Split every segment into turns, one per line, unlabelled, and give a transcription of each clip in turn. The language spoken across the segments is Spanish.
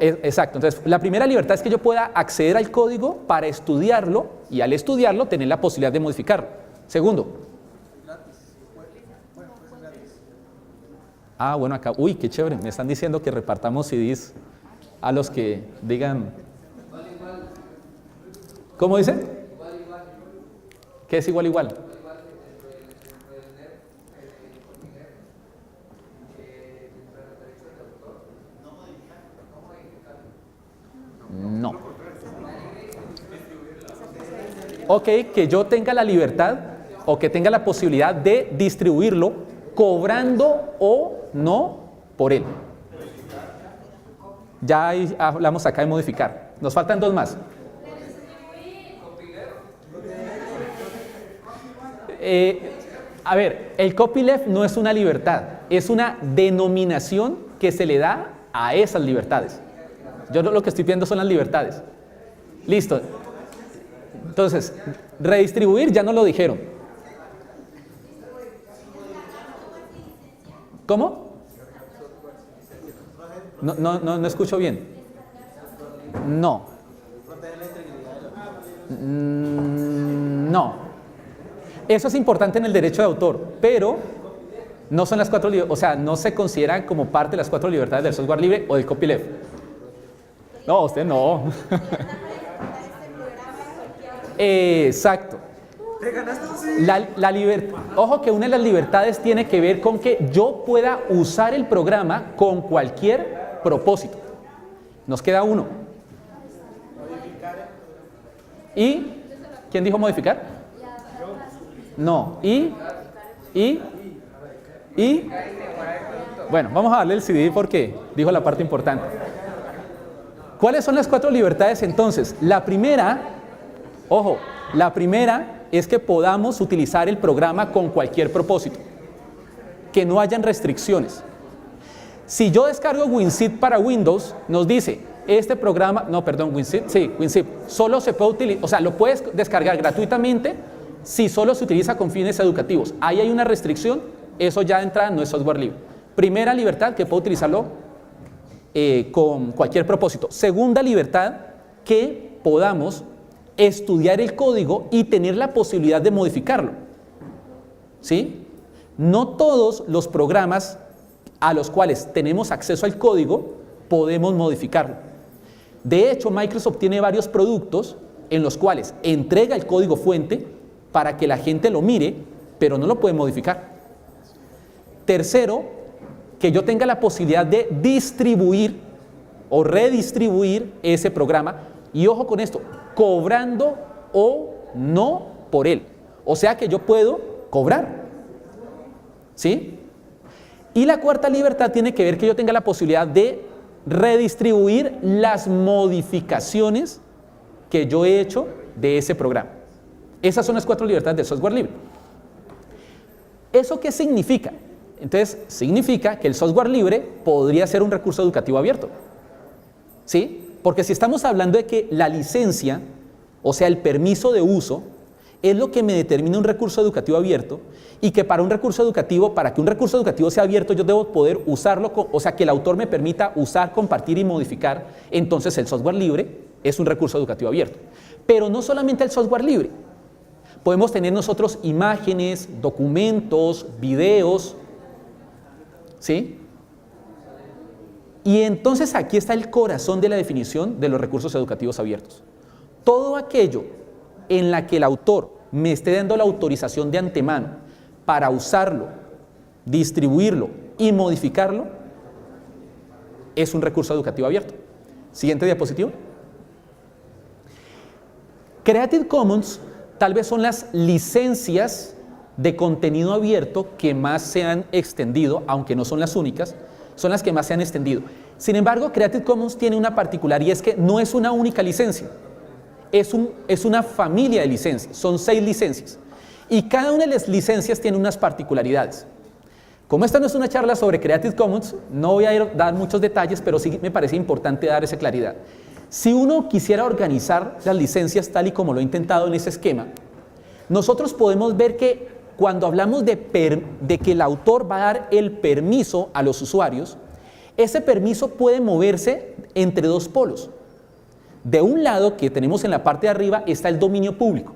Exacto, entonces la primera libertad es que yo pueda acceder al código para estudiarlo y al estudiarlo tener la posibilidad de modificarlo. Segundo. Ah, bueno, acá, uy, qué chévere, me están diciendo que repartamos CDs a los que digan. ¿Cómo dice? ¿Qué es igual, igual? No. Ok, que yo tenga la libertad o que tenga la posibilidad de distribuirlo cobrando o no por él. Ya ahí hablamos acá de modificar. Nos faltan dos más. A ver, el copyleft no es una libertad, es una denominación que se le da a esas libertades. Yo lo que estoy viendo son las libertades. Listo. Entonces, redistribuir ya no lo dijeron. ¿Cómo? No escucho bien. No. No. Eso es importante en el derecho de autor, pero no son las cuatro libertades, o sea, no se consideran como parte de las cuatro libertades del software libre o del copyleft. No, usted no. Exacto. Ojo que una de las libertades tiene que ver con que yo pueda usar el programa con cualquier propósito. Nos queda uno. ¿Y quién dijo modificar? No. ¿Y? Bueno, vamos a darle el CD porque dijo la parte importante. ¿Cuáles son las cuatro libertades entonces? La primera, ojo, la primera es que podamos utilizar el programa con cualquier propósito, que no hayan restricciones. Si yo descargo WinZip para Windows, nos dice, este programa, no, perdón, WinZip, sí, WinZip, solo se puede utilizar, o sea, lo puedes descargar gratuitamente si solo se utiliza con fines educativos. Ahí hay una restricción, eso ya de entrada no es software libre. Primera libertad, que puedo utilizarlo con cualquier propósito. Segunda libertad, que podamos estudiar el código y tener la posibilidad de modificarlo. ¿Sí? No todos los programas a los cuales tenemos acceso al código podemos modificarlo. De hecho, Microsoft tiene varios productos en los cuales entrega el código fuente para que la gente lo mire, pero no lo puede modificar. Tercero, que yo tenga la posibilidad de distribuir o redistribuir ese programa, y ojo con esto, cobrando o no por él. O sea que yo puedo cobrar. ¿Sí? Y la cuarta libertad tiene que ver que yo tenga la posibilidad de redistribuir las modificaciones que yo he hecho de ese programa. Esas son las cuatro libertades del software libre. ¿Eso qué significa? Entonces, significa que el software libre podría ser un recurso educativo abierto. ¿Sí? Porque si estamos hablando de que la licencia, o sea, el permiso de uso, es lo que me determina un recurso educativo abierto, y que para que un recurso educativo sea abierto, yo debo poder usarlo, o sea, que el autor me permita usar, compartir y modificar, entonces el software libre es un recurso educativo abierto. Pero no solamente el software libre. Podemos tener nosotros imágenes, documentos, videos, ¿sí? Y entonces aquí está el corazón de la definición de los recursos educativos abiertos. Todo aquello en la que el autor me esté dando la autorización de antemano para usarlo, distribuirlo y modificarlo, es un recurso educativo abierto. Siguiente diapositiva. Creative Commons tal vez son las licencias de contenido abierto que más se han extendido, aunque no son las únicas, son las que más se han extendido. Sin embargo, Creative Commons tiene una particularidad, y es que no es una única licencia, es una familia de licencias, son 6 licencias, y cada una de las licencias tiene unas particularidades. Como esta no es una charla sobre Creative Commons, no voy a dar muchos detalles, pero sí me parece importante dar esa claridad. Si uno quisiera organizar las licencias tal y como lo he intentado en ese esquema, nosotros podemos ver que cuando hablamos de que el autor va a dar el permiso a los usuarios, Ese permiso puede moverse entre dos polos. De un lado, que tenemos en la parte de arriba, está el dominio público.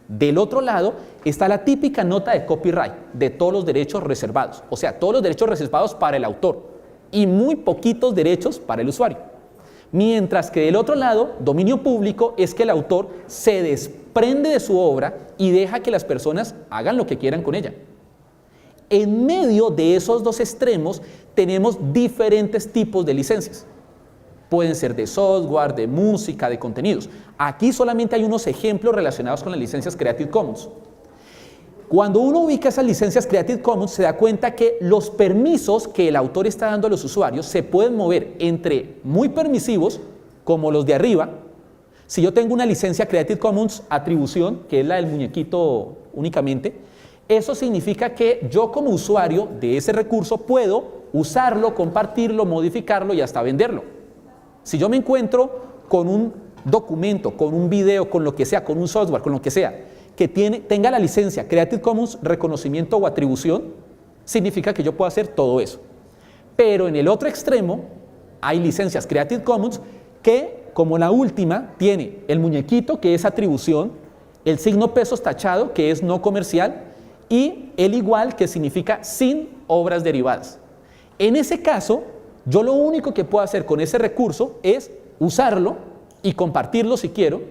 Del otro lado está la típica nota de copyright de todos los derechos reservados, o sea, todos los derechos reservados para el autor y muy poquitos derechos para el usuario. Mientras que del otro lado, dominio público es que el autor se desprende de su obra y deja que las personas hagan lo que quieran con ella. En medio de esos dos extremos tenemos diferentes tipos de licencias. Pueden ser de software, de música, de contenidos. Aquí solamente hay unos ejemplos relacionados con las licencias Creative Commons. Cuando uno ubica esas licencias Creative Commons, se da cuenta que los permisos que el autor está dando a los usuarios se pueden mover entre muy permisivos, como los de arriba. Si yo tengo una licencia Creative Commons atribución, que es la del muñequito únicamente, eso significa que yo como usuario de ese recurso puedo usarlo, compartirlo, modificarlo y hasta venderlo. Si yo me encuentro con un documento, con un video, con lo que sea, con un software, con lo que sea, que tenga la licencia Creative Commons reconocimiento o atribución, significa que yo puedo hacer todo eso. Pero en el otro extremo hay licencias Creative Commons que, como la última, tiene el muñequito, que es atribución, el signo pesos tachado, que es no comercial, y el igual, que significa sin obras derivadas. En ese caso, yo lo único que puedo hacer con ese recurso es usarlo y compartirlo si quiero,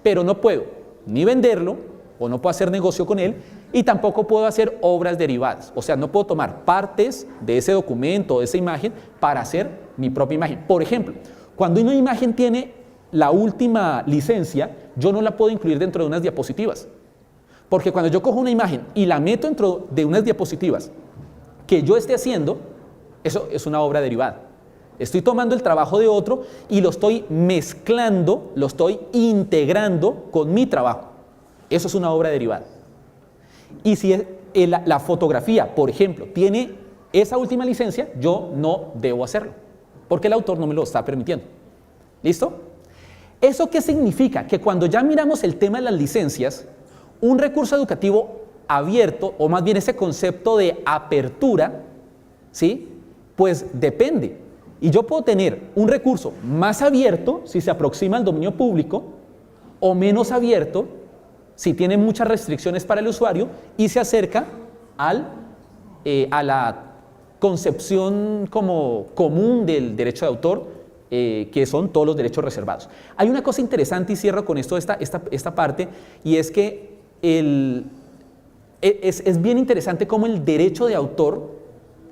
pero no puedo ni venderlo o no puedo hacer negocio con él y tampoco puedo hacer obras derivadas. O sea, no puedo tomar partes de ese documento o de esa imagen para hacer mi propia imagen. Por ejemplo, cuando una imagen tiene la última licencia, yo no la puedo incluir dentro de unas diapositivas. Porque cuando yo cojo una imagen y la meto dentro de unas diapositivas que yo esté haciendo, eso es una obra derivada. Estoy tomando el trabajo de otro y lo estoy mezclando, lo estoy integrando con mi trabajo. Eso es una obra derivada. Y si la fotografía, por ejemplo, tiene esa última licencia, yo no debo hacerlo, porque el autor no me lo está permitiendo. ¿Listo? ¿Eso qué significa? Que cuando ya miramos el tema de las licencias, un recurso educativo abierto, o más bien ese concepto de apertura, ¿sí? Pues depende. Y yo puedo tener un recurso más abierto si se aproxima al dominio público o menos abierto si tiene muchas restricciones para el usuario y se acerca a la concepción como común del derecho de autor, que son todos los derechos reservados. Hay una cosa interesante y cierro con esto esta parte, y es que es bien interesante cómo el derecho de autor,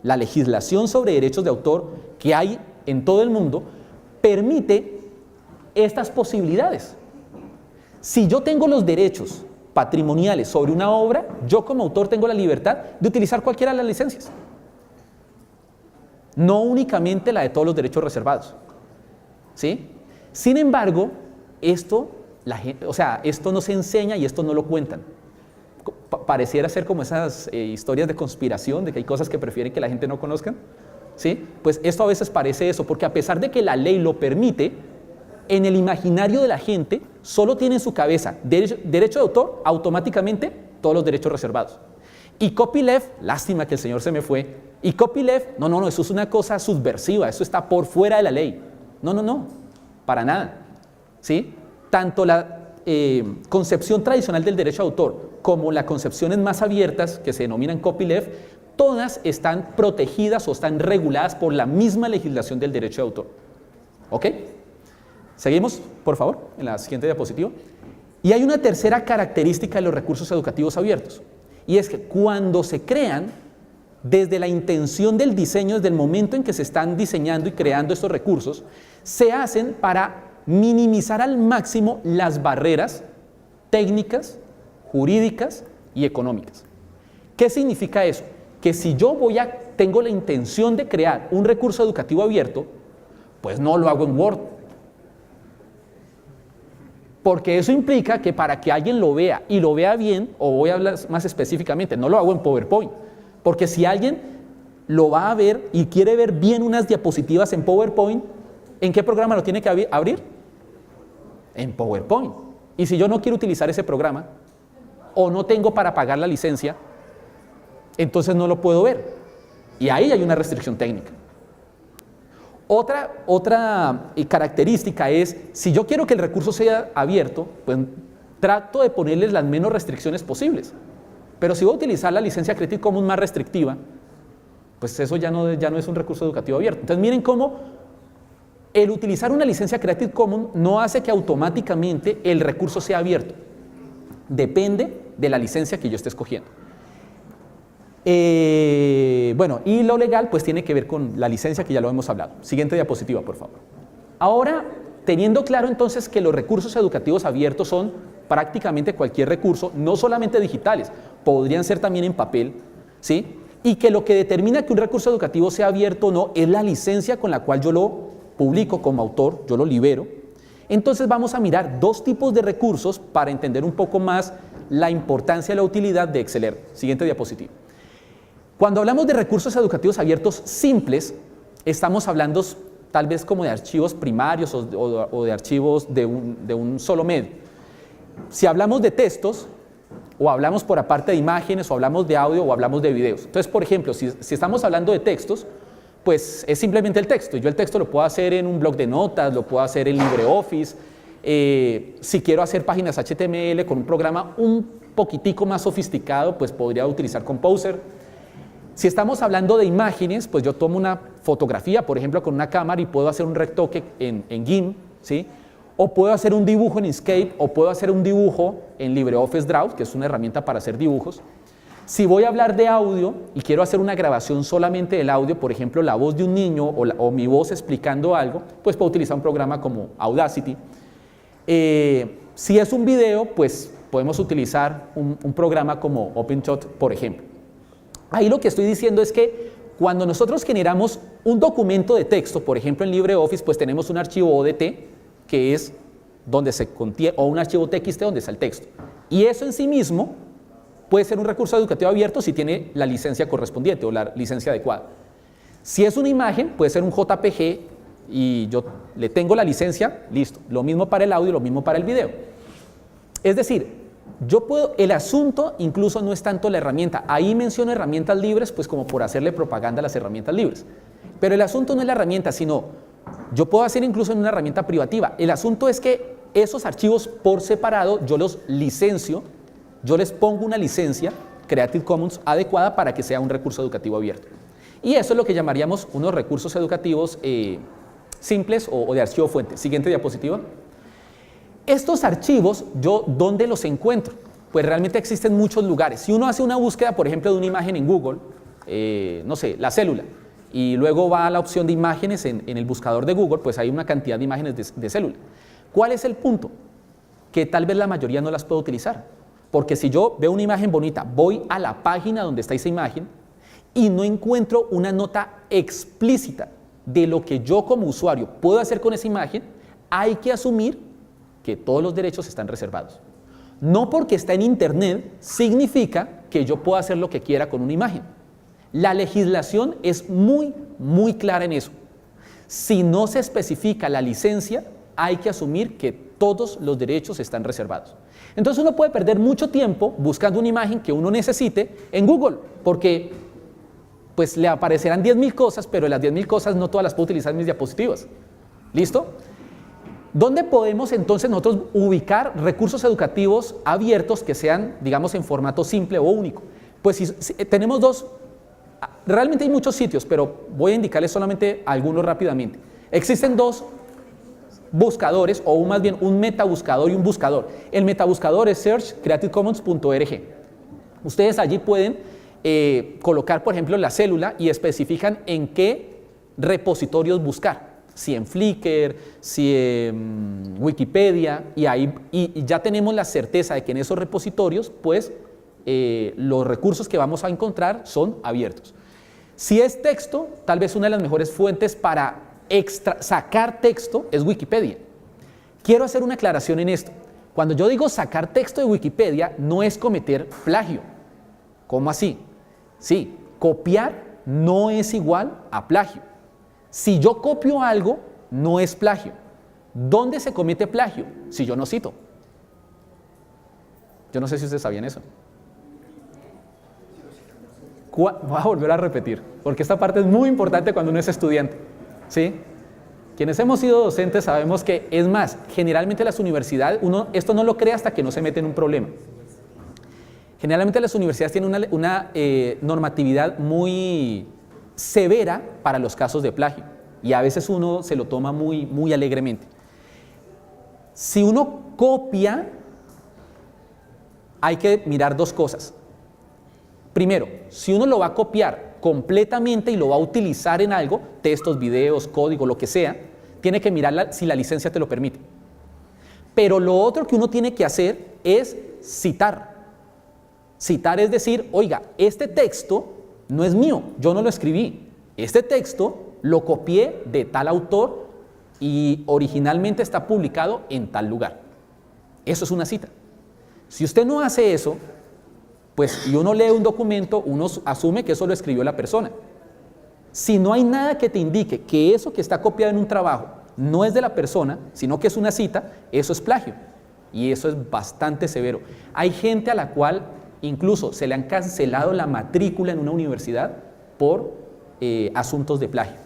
la legislación sobre derechos de autor que hay en todo el mundo, permite estas posibilidades. Si yo tengo los derechos patrimoniales sobre una obra, yo como autor tengo la libertad de utilizar cualquiera de las licencias. No únicamente la de todos los derechos reservados. ¿Sí? Sin embargo, esto no se enseña y esto no lo cuentan. Pareciera ser como esas historias de conspiración, de que hay cosas que prefieren que la gente no conozca. ¿Sí? Pues esto a veces parece eso, porque a pesar de que la ley lo permite, en el imaginario de la gente solo tiene en su cabeza derecho de autor, automáticamente todos los derechos reservados. Y copyleft, lástima que el señor se me fue, y copyleft, no, eso es una cosa subversiva, eso está por fuera de la ley. No, para nada. ¿Sí? Tanto la concepción tradicional del derecho de autor como las concepciones más abiertas, que se denominan copyleft, todas están protegidas o están reguladas por la misma legislación del derecho de autor. ¿Ok? Seguimos, por favor, en la siguiente diapositiva. Y hay una tercera característica de los recursos educativos abiertos, y es que cuando se crean, desde la intención del diseño, desde el momento en que se están diseñando y creando estos recursos, se hacen para minimizar al máximo las barreras técnicas, jurídicas y económicas. ¿Qué significa eso? Que si yo tengo la intención de crear un recurso educativo abierto, pues no lo hago en Word. Porque eso implica que para que alguien lo vea y lo vea bien, o voy a hablar más específicamente, no lo hago en PowerPoint. Porque si alguien lo va a ver y quiere ver bien unas diapositivas en PowerPoint, ¿en qué programa lo tiene que abrir? En PowerPoint. Y si yo no quiero utilizar ese programa, o no tengo para pagar la licencia, entonces no lo puedo ver. Y ahí hay una restricción técnica. Otra característica es, si yo quiero que el recurso sea abierto, pues trato de ponerles las menos restricciones posibles. Pero si voy a utilizar la licencia Creative Commons más restrictiva, pues eso ya no es un recurso educativo abierto. Entonces miren cómo el utilizar una licencia Creative Commons no hace que automáticamente el recurso sea abierto. Depende de la licencia que yo esté escogiendo. Bueno, y lo legal pues tiene que ver con la licencia que ya lo hemos hablado. Siguiente diapositiva, por favor. Ahora, teniendo claro entonces que los recursos educativos abiertos son prácticamente cualquier recurso, no solamente digitales, podrían ser también en papel, ¿sí? Y que lo que determina que un recurso educativo sea abierto o no es la licencia con la cual yo lo publico como autor, yo lo libero. Entonces vamos a mirar dos tipos de recursos para entender un poco más la importancia y la utilidad de Exceler. Siguiente diapositiva. Cuando hablamos de recursos educativos abiertos simples, estamos hablando tal vez como de archivos primarios o de archivos de un solo medio. Si hablamos de textos, o hablamos por aparte de imágenes, o hablamos de audio, o hablamos de videos. Entonces, por ejemplo, si estamos hablando de textos, pues es simplemente el texto. Yo el texto lo puedo hacer en un blog de notas, lo puedo hacer en LibreOffice. Si quiero hacer páginas HTML con un programa un poquitico más sofisticado, pues podría utilizar Composer. Si estamos hablando de imágenes, pues yo tomo una fotografía, por ejemplo, con una cámara y puedo hacer un retoque en GIMP, ¿sí? O puedo hacer un dibujo en Inkscape, o puedo hacer un dibujo en LibreOffice Draw, que es una herramienta para hacer dibujos. Si voy a hablar de audio y quiero hacer una grabación solamente del audio, por ejemplo, la voz de un niño o mi voz explicando algo, pues puedo utilizar un programa como Audacity. Si es un video, pues podemos utilizar un programa como OpenShot, por ejemplo. Ahí lo que estoy diciendo es que cuando nosotros generamos un documento de texto, por ejemplo en LibreOffice, pues tenemos un archivo ODT, que es donde se contiene, o un archivo TXT donde está el texto. Y eso en sí mismo puede ser un recurso educativo abierto si tiene la licencia correspondiente o la licencia adecuada. Si es una imagen, puede ser un JPG y yo le tengo la licencia, listo. Lo mismo para el audio, lo mismo para el video. Es decir, el asunto incluso no es tanto la herramienta. Ahí menciono herramientas libres, pues como por hacerle propaganda a las herramientas libres. Pero el asunto no es la herramienta, sino yo puedo hacer incluso en una herramienta privativa. El asunto es que esos archivos por separado yo los licencio, yo les pongo una licencia Creative Commons adecuada para que sea un recurso educativo abierto. Y eso es lo que llamaríamos unos recursos educativos simples o de archivo fuente. Siguiente diapositiva. Estos archivos, ¿dónde los encuentro? Pues realmente existen muchos lugares. Si uno hace una búsqueda, por ejemplo, de una imagen en Google, no sé, la célula, y luego va a la opción de imágenes en el buscador de Google, pues hay una cantidad de imágenes de célula. ¿Cuál es el punto? Que tal vez la mayoría no las puedo utilizar. Porque si yo veo una imagen bonita, voy a la página donde está esa imagen y no encuentro una nota explícita de lo que yo como usuario puedo hacer con esa imagen, hay que asumir que todos los derechos están reservados. No porque está en internet significa que yo puedo hacer lo que quiera con una imagen. La legislación es muy clara en eso. Si no se especifica la licencia, hay que asumir que todos los derechos están reservados. Entonces uno puede perder mucho tiempo buscando una imagen que uno necesite en Google, porque pues le aparecerán 10.000 cosas, pero las 10.000 cosas no todas las puedo utilizar en mis diapositivas. ¿Listo? ¿Dónde podemos entonces nosotros ubicar recursos educativos abiertos que sean, digamos, en formato simple o único? Pues si tenemos dos, realmente hay muchos sitios, pero voy a indicarles solamente algunos rápidamente. Existen dos buscadores, o más bien un metabuscador y un buscador. El metabuscador es search.creativecommons.org. Ustedes allí pueden colocar, por ejemplo, la célula y especifican en qué repositorios buscar. Si en Flickr, si en Wikipedia, y ya tenemos la certeza de que en esos repositorios, pues, los recursos que vamos a encontrar son abiertos. Si es texto, tal vez una de las mejores fuentes para sacar texto es Wikipedia. Quiero hacer una aclaración en esto. Cuando yo digo sacar texto de Wikipedia, no es cometer plagio. ¿Cómo así? Sí, copiar no es igual a plagio. Si yo copio algo, no es plagio. ¿Dónde se comete plagio? Si yo no cito. Yo no sé si ustedes sabían eso. Voy a volver a repetir, porque esta parte es muy importante cuando uno es estudiante. ¿Sí? Quienes hemos sido docentes sabemos que, es más, generalmente las universidades, uno esto no lo cree hasta que no se mete en un problema. Generalmente las universidades tienen una normatividad muy severa para los casos de plagio y a veces uno se lo toma muy alegremente. Si uno copia, hay que mirar dos cosas. Primero, si uno lo va a copiar completamente y lo va a utilizar en algo, textos, videos, código, lo que sea, tiene que mirar si la licencia te lo permite. Pero lo otro que uno tiene que hacer es citar. Citar es decir, oiga, este texto no es mío, yo no lo escribí. Este texto lo copié de tal autor y originalmente está publicado en tal lugar. Eso es una cita. Si usted no hace eso, pues y uno lee un documento, uno asume que eso lo escribió la persona. Si no hay nada que te indique que eso que está copiado en un trabajo no es de la persona, sino que es una cita, eso es plagio. Y eso es bastante severo. Hay gente a la cual incluso se le han cancelado la matrícula en una universidad por asuntos de plagio.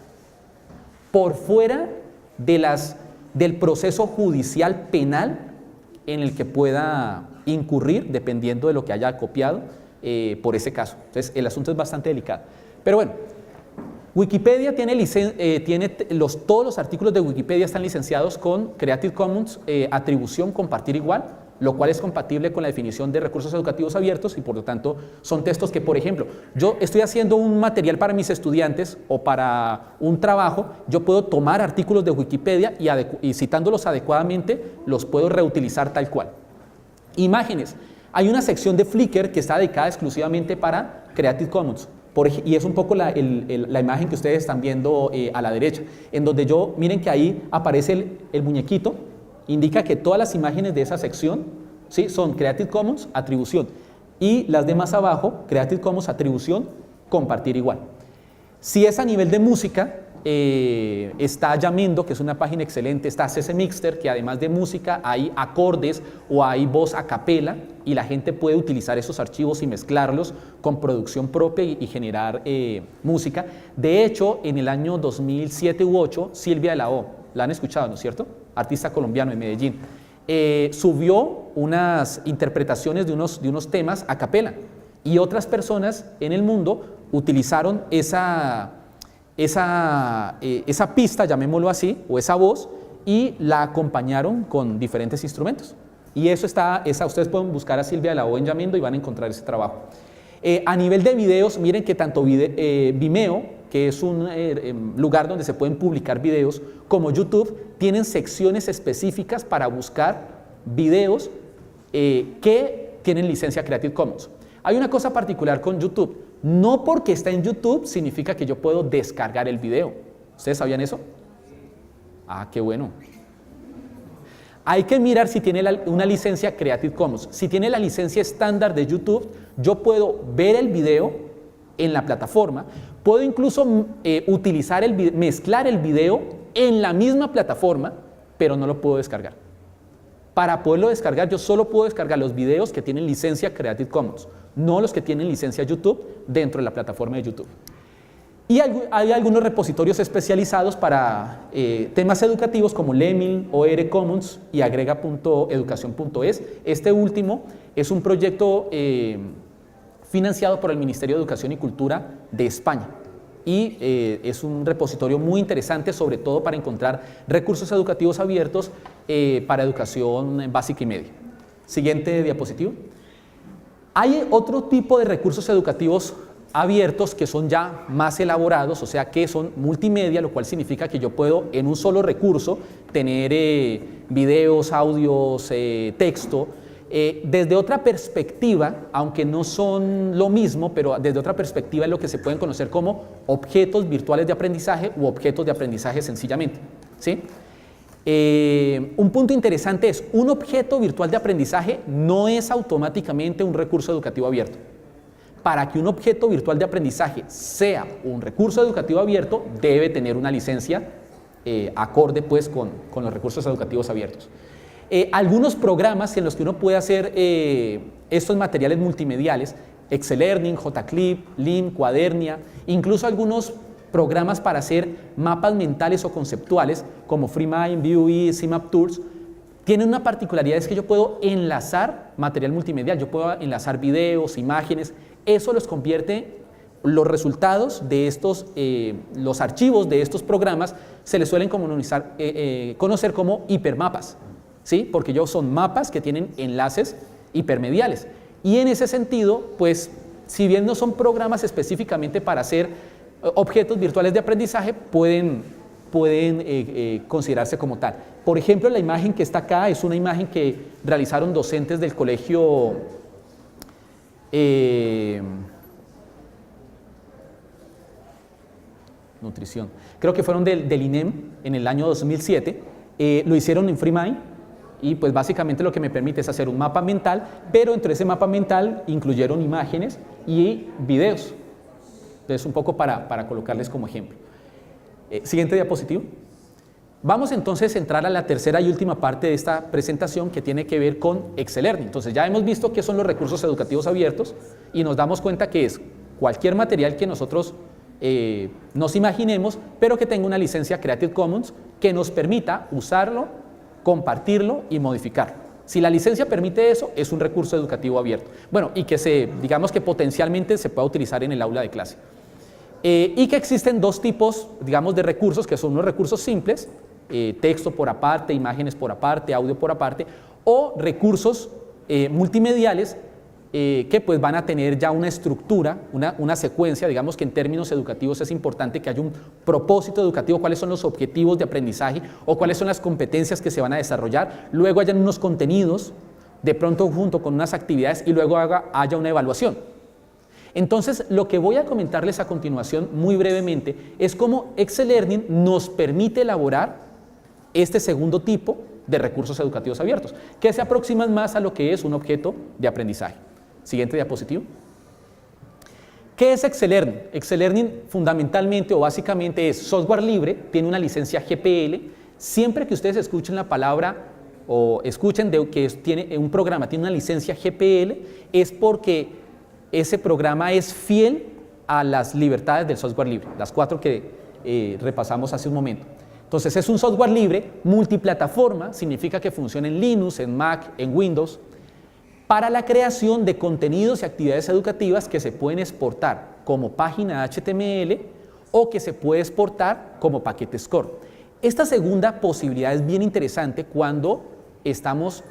Por fuera del proceso judicial penal en el que pueda incurrir, dependiendo de lo que haya copiado por ese caso. Entonces, el asunto es bastante delicado. Pero bueno, Wikipedia todos los artículos de Wikipedia están licenciados con Creative Commons, atribución, compartir igual, lo cual es compatible con la definición de recursos educativos abiertos y por lo tanto son textos que, por ejemplo, yo estoy haciendo un material para mis estudiantes o para un trabajo, yo puedo tomar artículos de Wikipedia y citándolos adecuadamente los puedo reutilizar tal cual. Imágenes. Hay una sección de Flickr que está dedicada exclusivamente para Creative Commons. Y es un poco la imagen que ustedes están viendo a la derecha, en donde miren que ahí aparece el muñequito, indica que todas las imágenes de esa sección, ¿sí?, son Creative Commons, atribución, y las de más abajo, Creative Commons, atribución, compartir igual. Si es a nivel de música, está Yamendo, que es una página excelente, está CC Mixter, que además de música hay acordes o hay voz a capela y la gente puede utilizar esos archivos y mezclarlos con producción propia y generar música. De hecho, en el año 2007 u 2008, Silvia de la O, la han escuchado, ¿no es cierto?, artista colombiano de Medellín, subió unas interpretaciones de unos temas a capela y otras personas en el mundo utilizaron esa pista, llamémoslo así, o esa voz, y la acompañaron con diferentes instrumentos. Y ustedes pueden buscar a Silvia de la O en Yamendo y van a encontrar ese trabajo. A nivel de videos, miren que tanto Vimeo, que es un lugar donde se pueden publicar videos, como YouTube, tienen secciones específicas para buscar videos que tienen licencia Creative Commons. Hay una cosa particular con YouTube. No porque está en YouTube significa que yo puedo descargar el video. ¿Ustedes sabían eso? Ah, qué bueno. Hay que mirar si tiene una licencia Creative Commons. Si tiene la licencia estándar de YouTube, yo puedo ver el video en la plataforma, puedo incluso mezclar el video en la misma plataforma, pero no lo puedo descargar. Para poderlo descargar, yo solo puedo descargar los videos que tienen licencia Creative Commons, no los que tienen licencia YouTube dentro de la plataforma de YouTube. Y hay algunos repositorios especializados para temas educativos como Lemil, OR Commons y agrega.educación.es. Este último es un proyecto financiado por el Ministerio de Educación y Cultura de España. Y es un repositorio muy interesante, sobre todo para encontrar recursos educativos abiertos para educación básica y media. Siguiente diapositiva. Hay otro tipo de recursos educativos abiertos que son ya más elaborados, o sea que son multimedia, lo cual significa que yo puedo en un solo recurso tener videos, audios, texto, desde otra perspectiva, aunque no son lo mismo, pero desde otra perspectiva es lo que se pueden conocer como objetos virtuales de aprendizaje u objetos de aprendizaje sencillamente, ¿sí? Un punto interesante es, un objeto virtual de aprendizaje no es automáticamente un recurso educativo abierto. Para que un objeto virtual de aprendizaje sea un recurso educativo abierto, debe tener una licencia acorde pues con los recursos educativos abiertos. Algunos programas en los que uno puede hacer estos materiales multimediales, Excel Learning, JClip, LIM, Cuadernia, incluso algunos programas para hacer mapas mentales o conceptuales, como FreeMind, Vue, CMapTools, tienen una particularidad, es que yo puedo enlazar material multimedial, yo puedo enlazar videos, imágenes, eso los convierte, los resultados de estos, los archivos de estos programas se les suelen conocer como hipermapas, ¿sí? Porque ellos son mapas que tienen enlaces hipermediales. Y en ese sentido, pues, si bien no son programas específicamente para hacer objetos virtuales de aprendizaje, pueden considerarse como tal. Por ejemplo, la imagen que está acá es una imagen que realizaron docentes del colegio nutrición, creo que fueron del INEM en el año 2007, lo hicieron en FreeMind y pues básicamente lo que me permite es hacer un mapa mental, pero entre ese mapa mental incluyeron imágenes y videos. Entonces un poco para colocarles como ejemplo. Siguiente diapositivo. Vamos entonces a entrar a la tercera y última parte de esta presentación que tiene que ver con ExcelLearning. Entonces ya hemos visto qué son los recursos educativos abiertos y nos damos cuenta que es cualquier material que nosotros nos imaginemos, pero que tenga una licencia Creative Commons que nos permita usarlo, compartirlo y modificarlo. Si la licencia permite eso, es un recurso educativo abierto. Bueno, y que digamos que potencialmente se pueda utilizar en el aula de clase. Y que existen dos tipos, digamos, de recursos, que son unos recursos simples, texto por aparte, imágenes por aparte, audio por aparte, o recursos multimediales que pues van a tener ya una estructura, una secuencia, digamos que en términos educativos es importante que haya un propósito educativo, cuáles son los objetivos de aprendizaje o cuáles son las competencias que se van a desarrollar, luego hayan unos contenidos, de pronto junto con unas actividades y luego haya una evaluación. Entonces, lo que voy a comentarles a continuación muy brevemente es cómo ExcelLearning nos permite elaborar este segundo tipo de recursos educativos abiertos, que se aproximan más a lo que es un objeto de aprendizaje. Siguiente diapositivo. ¿Qué es ExcelLearning? ExcelLearning fundamentalmente o básicamente es software libre, tiene una licencia GPL. Siempre que ustedes escuchen la palabra o escuchen tiene un programa tiene una licencia GPL, es porque ese programa es fiel a las libertades del software libre, las 4 que repasamos hace un momento. Entonces es un software libre, multiplataforma, significa que funciona en Linux, en Mac, en Windows, para la creación de contenidos y actividades educativas que se pueden exportar como página HTML o que se puede exportar como paquete SCORM. Esta segunda posibilidad es bien interesante cuando estamos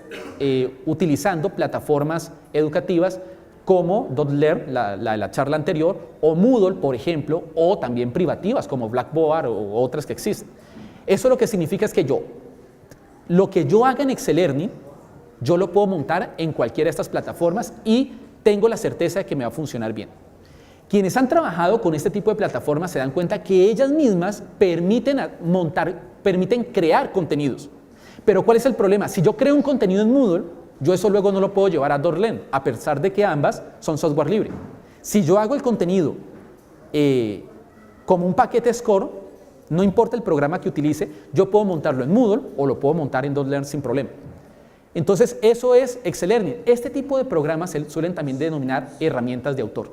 utilizando plataformas educativas como .learn, la de la charla anterior, o Moodle, por ejemplo, o también privativas como Blackboard o otras que existen. Eso lo que significa es que lo que yo haga en ExcelLearning, yo lo puedo montar en cualquiera de estas plataformas y tengo la certeza de que me va a funcionar bien. Quienes han trabajado con este tipo de plataformas se dan cuenta que ellas mismas permiten crear contenidos. Pero ¿cuál es el problema? Si yo creo un contenido en Moodle, yo eso luego no lo puedo llevar a .learn, a pesar de que ambas son software libre. Si yo hago el contenido como un paquete SCORM, no importa el programa que utilice, yo puedo montarlo en Moodle o lo puedo montar en .learn sin problema. Entonces, eso es ExcelLearning. Este tipo de programas se suelen también denominar herramientas de autor,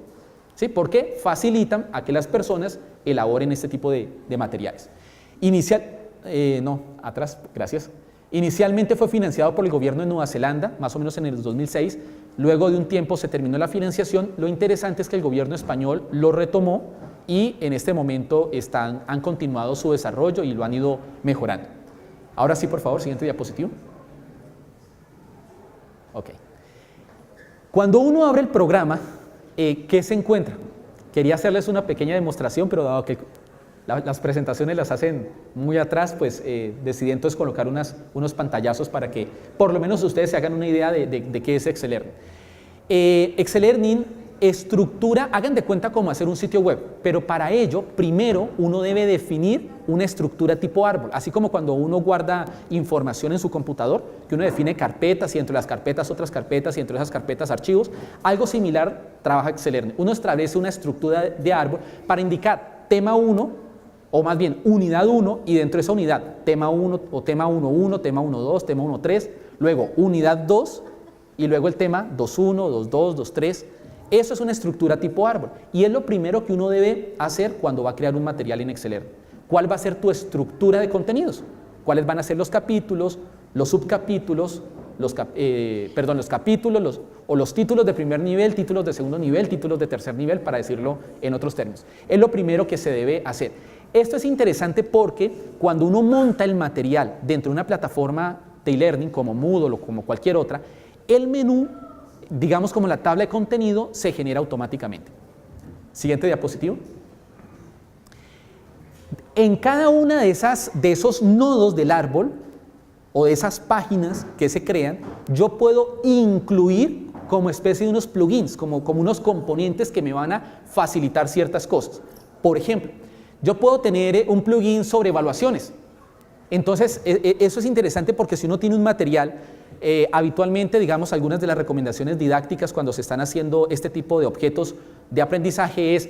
¿sí? Porque facilitan a que las personas elaboren este tipo de materiales. Gracias. Inicialmente fue financiado por el gobierno de Nueva Zelanda, más o menos en el 2006. Luego de un tiempo se terminó la financiación. Lo interesante es que el gobierno español lo retomó y en este momento han continuado su desarrollo y lo han ido mejorando. Ahora sí, por favor, siguiente diapositivo. Ok. Cuando uno abre el programa, ¿qué se encuentra? Quería hacerles una pequeña demostración, pero dado que las presentaciones las hacen muy atrás, pues decidí entonces colocar unos pantallazos para que por lo menos ustedes se hagan una idea de qué es ExcelLearning. ExcelLearning estructura, hagan de cuenta cómo hacer un sitio web, pero para ello primero uno debe definir una estructura tipo árbol, así como cuando uno guarda información en su computador, que uno define carpetas y entre las carpetas otras carpetas y entre esas carpetas archivos. Algo similar trabaja ExcelLearning. Uno establece una estructura de árbol para indicar tema 1, o más bien unidad 1, y dentro de esa unidad tema 1 o tema 1.1, tema 1.2, tema 1.3, luego unidad 2 y luego el tema 2.1, 2.2, 2.3. Eso es una estructura tipo árbol y es lo primero que uno debe hacer cuando va a crear un material en Excelerni. ¿Cuál va a ser tu estructura de contenidos? ¿Cuáles van a ser los capítulos, los subcapítulos, los capítulos o los títulos de primer nivel, títulos de segundo nivel, títulos de tercer nivel, para decirlo en otros términos? Es lo primero que se debe hacer. Esto es interesante porque cuando uno monta el material dentro de una plataforma de e-learning como Moodle o como cualquier otra, el menú, digamos como la tabla de contenido, se genera automáticamente. Siguiente diapositivo. En cada una de esos nodos del árbol o de esas páginas que se crean, yo puedo incluir como especie de unos plugins, como unos componentes que me van a facilitar ciertas cosas. Por ejemplo, yo puedo tener un plugin sobre evaluaciones. Entonces, eso es interesante porque si uno tiene un material, habitualmente, digamos, algunas de las recomendaciones didácticas cuando se están haciendo este tipo de objetos de aprendizaje es,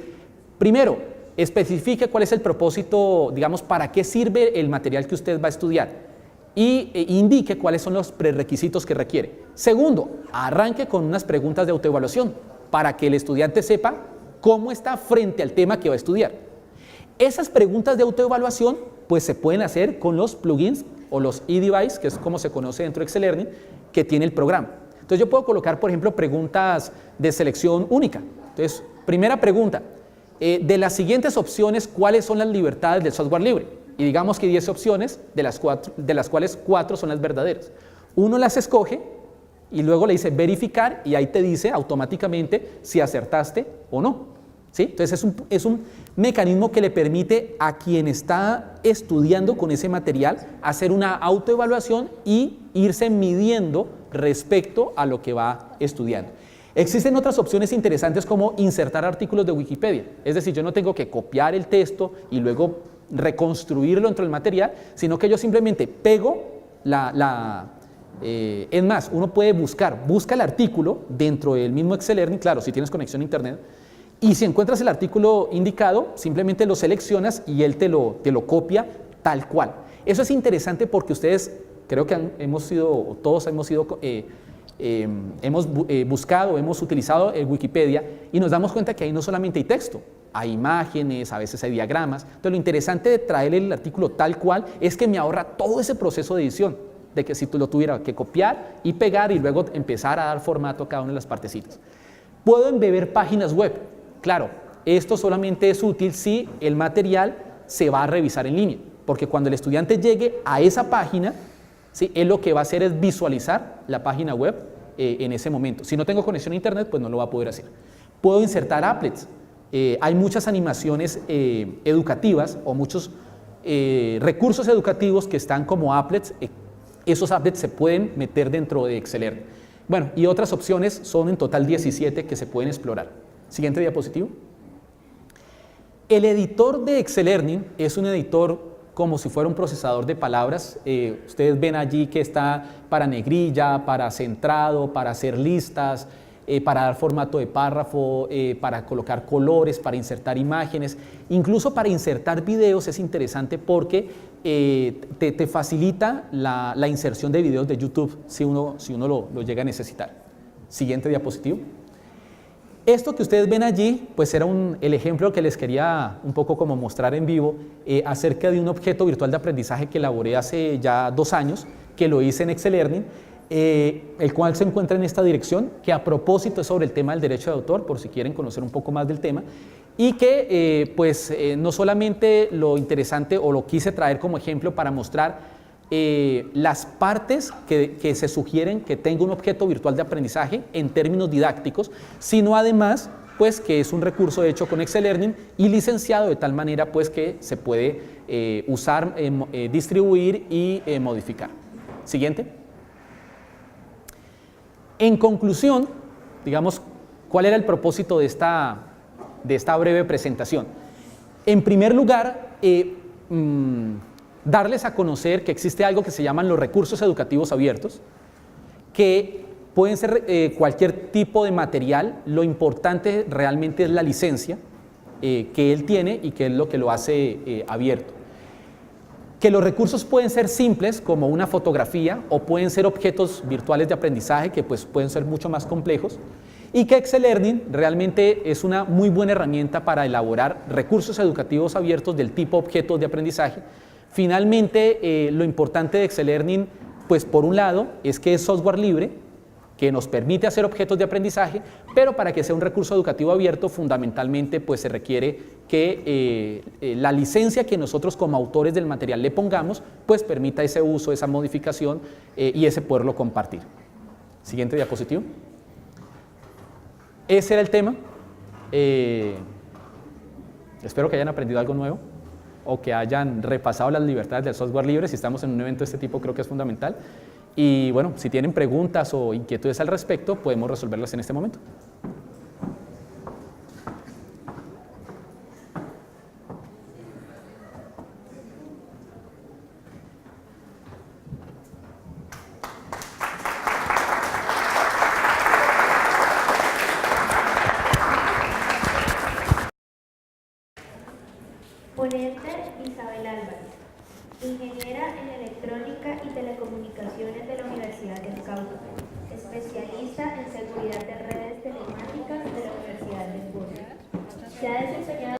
primero, especifique cuál es el propósito, digamos, para qué sirve el material que usted va a estudiar y indique cuáles son los prerequisitos que requiere. Segundo, arranque con unas preguntas de autoevaluación para que el estudiante sepa cómo está frente al tema que va a estudiar. Esas preguntas de autoevaluación pues se pueden hacer con los plugins o los e-device, que es como se conoce dentro de Excelerni, que tiene el programa. Entonces yo puedo colocar, por ejemplo, preguntas de selección única. Entonces, primera pregunta, de las siguientes opciones, ¿cuáles son las libertades del software libre? Y digamos que 10 opciones, de las cuales 4 son las verdaderas. Uno las escoge y luego le dice verificar y ahí te dice automáticamente si acertaste o no. ¿Sí? Entonces es un mecanismo que le permite a quien está estudiando con ese material hacer una autoevaluación y irse midiendo respecto a lo que va estudiando. Existen otras opciones interesantes como insertar artículos de Wikipedia, es decir, yo no tengo que copiar el texto y luego reconstruirlo dentro del material, sino que yo simplemente pego es más, uno puede busca el artículo dentro del mismo Excelerni, claro, si tienes conexión a internet, y si encuentras el artículo indicado, simplemente lo seleccionas y él te lo copia tal cual. Eso es interesante porque ustedes, creo que todos hemos buscado, hemos utilizado el Wikipedia y nos damos cuenta que ahí no solamente hay texto, hay imágenes, a veces hay diagramas. Entonces lo interesante de traer el artículo tal cual es que me ahorra todo ese proceso de edición, de que si tú lo tuviera que copiar y pegar y luego empezar a dar formato a cada una de las partecitas. Puedo embeber páginas web. Claro, esto solamente es útil si el material se va a revisar en línea, porque cuando el estudiante llegue a esa página, ¿sí?, él lo que va a hacer es visualizar la página web en ese momento. Si no tengo conexión a internet, pues no lo va a poder hacer. Puedo insertar applets. Hay muchas animaciones educativas o muchos recursos educativos que están como applets. Esos applets se pueden meter dentro de Excelerni. Bueno, y otras opciones son en total 17 que se pueden explorar. Siguiente diapositivo. El editor de Excelerni es un editor como si fuera un procesador de palabras. Ustedes ven allí que está para negrilla, para centrado, para hacer listas, para dar formato de párrafo, para colocar colores, para insertar imágenes, incluso para insertar videos. Es interesante porque te facilita la inserción de videos de YouTube si uno lo llega a necesitar. Siguiente diapositivo. Esto que ustedes ven allí, pues era el ejemplo que les quería un poco como mostrar en vivo acerca de un objeto virtual de aprendizaje que elaboré hace ya 2 años, que lo hice en Excelerni, el cual se encuentra en esta dirección, que a propósito es sobre el tema del derecho de autor, por si quieren conocer un poco más del tema, y que no solamente lo interesante o lo quise traer como ejemplo para mostrar las partes que se sugieren que tenga un objeto virtual de aprendizaje en términos didácticos, sino además pues que es un recurso hecho con Excelerni y licenciado de tal manera pues que se puede usar, distribuir y modificar. Siguiente. En conclusión, digamos, ¿cuál era el propósito de esta breve presentación? En primer lugar, darles a conocer que existe algo que se llaman los recursos educativos abiertos, que pueden ser cualquier tipo de material. Lo importante realmente es la licencia que él tiene y que es lo que lo hace abierto. Que los recursos pueden ser simples como una fotografía o pueden ser objetos virtuales de aprendizaje que pues pueden ser mucho más complejos y que Excel Learning realmente es una muy buena herramienta para elaborar recursos educativos abiertos del tipo objetos de aprendizaje. Finalmente, lo importante de Excel Learning, pues por un lado, es que es software libre, que nos permite hacer objetos de aprendizaje, pero para que sea un recurso educativo abierto, fundamentalmente pues se requiere que la licencia que nosotros como autores del material le pongamos, pues permita ese uso, esa modificación y ese poderlo compartir. Siguiente diapositivo. Ese era el tema. Espero que hayan aprendido algo nuevo o que hayan repasado las libertades del software libre. Si estamos en un evento de este tipo, creo que es fundamental. Y bueno, si tienen preguntas o inquietudes al respecto, podemos resolverlas en este momento.
Ponente Isabel Álvarez, ingeniera en electrónica y telecomunicaciones de la Universidad del Cauca, especialista en seguridad de redes telemáticas de la Universidad de Burgos. Se ha desempeñado